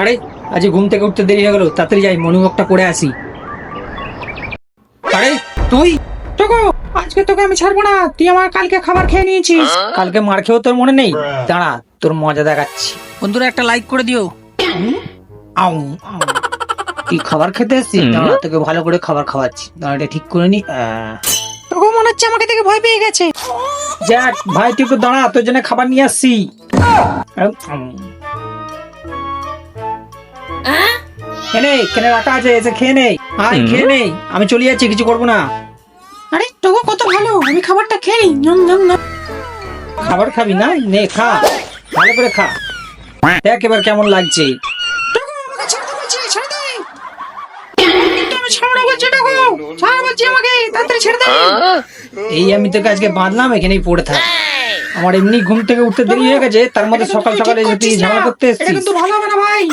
আরে আজ ঘুম থেকে উঠতে দেরি হয়ে গেল, তাড়াতাড়ি যাই মর্নিংওয়াকটা করে আসি। আরে তুই তোকে আজকে তোকে আমি ছাড়বো না, তুই আমার কালকে খাবার খেয়ে নিয়েছিস। কালকে মার খেয়েও তোর মনে নেই? দাঁড়া তোর মজা দেখাচ্ছি। বন্ধুরা একটা লাইক করে দিও। আউ আউ। তুই খাবার খেতে এসছিস? দাঁড়া তোকে ভালো করে খাবার খাওয়াচ্ছি, দাঁড়া এটা ঠিক করে নি। তোকে মনে হচ্ছে আমাকে দেখে ভয় পেয়ে গেছে। যাক ভাই তুই একটু দাঁড়া, তোর জন্য খাবার নিয়ে আসছি। কেনে কেনে রাখা আছে, এসে খেয়ে নে। আয় খেয়ে নে, আমি চলে যাচ্ছি, কিছু করবো না। আরে তোকে কত ভালো, আমি খাবারটা খেয়ে নিই। খাবার খাবি না? নে খা, ভালো করে খা, দেখ এবার কেমন লাগছে। এই আমি তোকে আজকে বাঁধলাম, এখানেই পড়ে থাক। আমার এমনি ঘুম থেকে উঠতে দেরি হয়ে গেছে, তার মধ্যে সকাল সকালে তুই ঝামেলা করতে এসেছিস। ভালো হবে না ভাই।